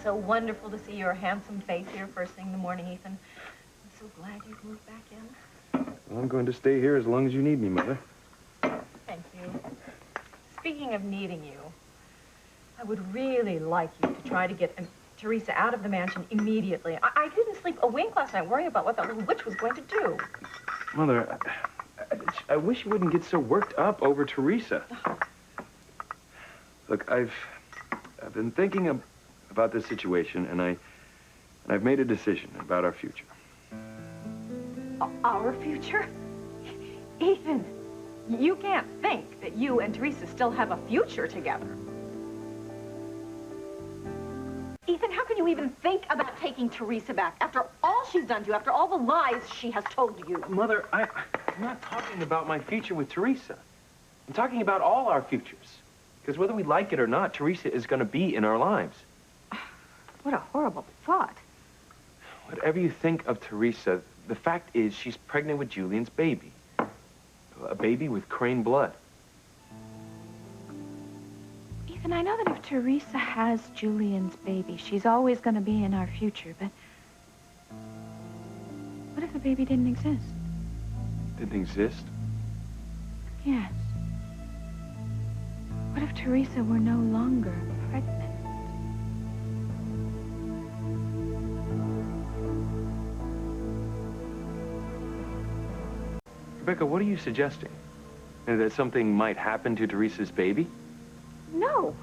So wonderful to see your handsome face here first thing in the morning, Ethan. I'm so glad you've moved back in. Well, I'm going to stay here as long as you need me, Mother. Thank you. Speaking of needing you, I would really like you to try to get Teresa out of the mansion immediately. I didn't sleep a wink last night worrying about what that little witch was going to do. Mother, I wish you wouldn't get so worked up over Teresa. Look, I've been thinking about this situation, and I've made a decision about our future. Our future? Ethan, you can't think that you and Teresa still have a future together. Ethan, how can you even think about taking Teresa back after all she's done to you, after all the lies she has told you? Mother, I'm not talking about my future with Teresa. I'm talking about all our futures. Because whether we like it or not, Teresa is going to be in our lives. What a horrible thought. Whatever you think of Teresa, the fact is she's pregnant with Julian's baby. A baby with Crane blood. Ethan, I know that if Teresa has Julian's baby, she's always going to be in our future, but what if the baby didn't exist? Didn't exist? Yes. What if Teresa were no longer pregnant? Rebecca, what are you suggesting? That something might happen to Teresa's baby? No.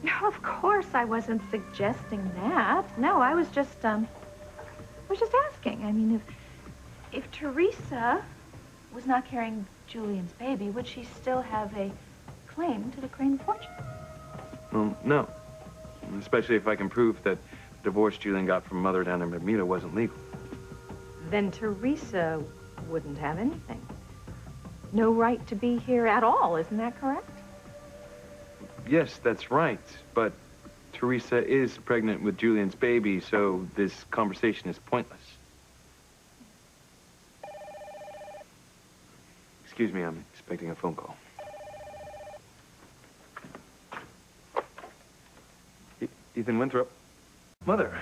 No, of course I wasn't suggesting that. No, I was just asking. I mean, if Teresa was not carrying Julian's baby, would she still have a claim to the Crane fortune? Well, no. Especially if I can prove that the divorce Julian got from Mother down in Bermuda wasn't legal. Then Teresa wouldn't have anything. No right to be here at all, isn't that correct? Yes, that's right. But Teresa is pregnant with Julian's baby, so this conversation is pointless. Excuse me, I'm expecting a phone call. Ethan Winthrop. Mother,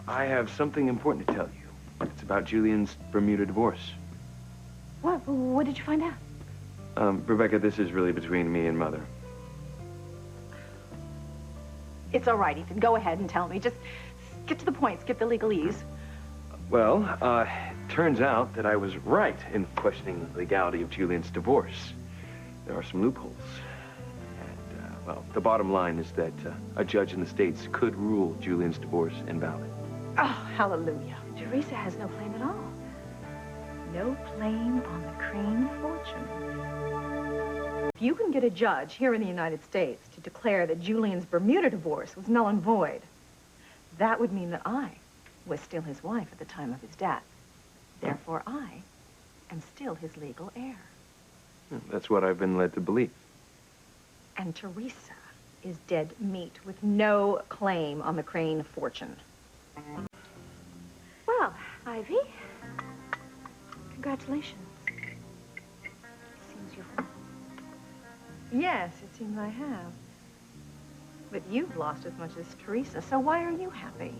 I have something important to tell you. It's about Julian's Bermuda divorce. What did you find out? Rebecca, this is really between me and Mother. It's all right, Ethan. Go ahead and tell me. Just get to the point. Skip the legalese. Well, turns out that I was right in questioning the legality of Julian's divorce. There are some loopholes. And, well, the bottom line is that a judge in the States could rule Julian's divorce invalid. Oh, hallelujah. Teresa has no claim at all. No claim on the Crane fortune. If you can get a judge here in the United States to declare that Julian's Bermuda divorce was null and void, that would mean that I was still his wife at the time of his death. Therefore, I am still his legal heir. That's what I've been led to believe. And Teresa is dead meat with no claim on the Crane fortune. Well, Ivy, congratulations. Seems you've won. Yes, it seems I have. But you've lost as much as Teresa, so why are you happy?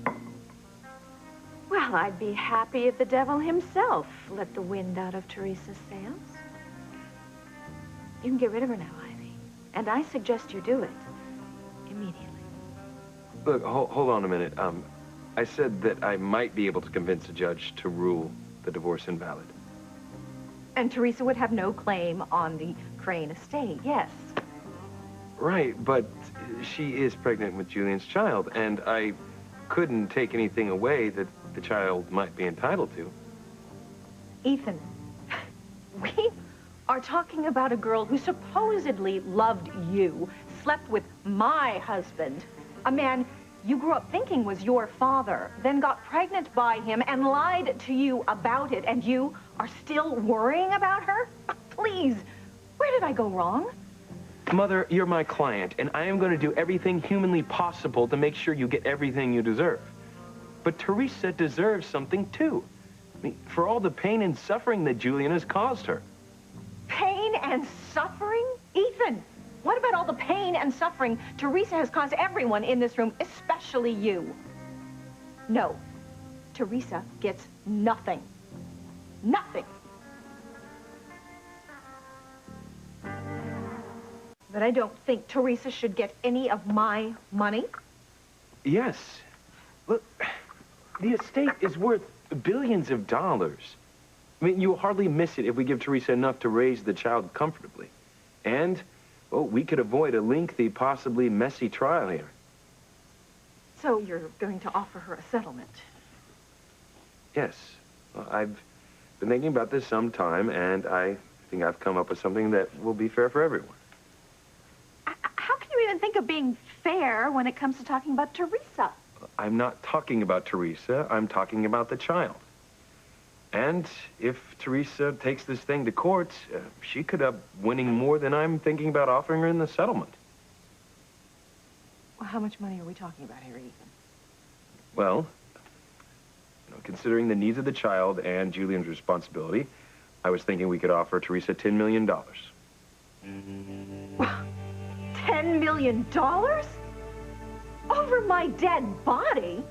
Well, I'd be happy if the devil himself let the wind out of Teresa's sails. You can get rid of her now, Ivy. And I suggest you do it immediately. Look, hold on a minute. I said that I might be able to convince a judge to rule the divorce invalid. And Teresa would have no claim on the Crane estate, yes. Right, but she is pregnant with Julian's child, and I couldn't take anything away that the child might be entitled to. Ethan, we are talking about a girl who supposedly loved you, slept with my husband, a man you grew up thinking was your father, then got pregnant by him and lied to you about it, and you are still worrying about her? Please, where did I go wrong? Mother, you're my client, and I am going to do everything humanly possible to make sure you get everything you deserve. But Teresa deserves something, too. I mean, for all the pain and suffering that Julian has caused her. Pain and suffering? Ethan, What about all the pain and suffering Teresa has caused everyone in this room, especially you? No, Teresa gets nothing. Nothing. But I don't think Teresa should get any of my money. Yes. Look, the estate is worth billions of dollars. I mean, you'll hardly miss it if we give Teresa enough to raise the child comfortably. And, well, we could avoid a lengthy, possibly messy trial here. So you're going to offer her a settlement? Yes. Well, I've been thinking about this some time, and I think I've come up with something that will be fair for everyone. How can you even think of being fair when it comes to talking about Teresa? I'm not talking about Teresa. I'm talking about the child. And if Teresa takes this thing to court, she could have winning more than I'm thinking about offering her in the settlement. Well, how much money are we talking about here, Ethan? Well, considering the needs of the child and Julian's responsibility, I was thinking we could offer Teresa $10 million. $10 million? Over my dead body?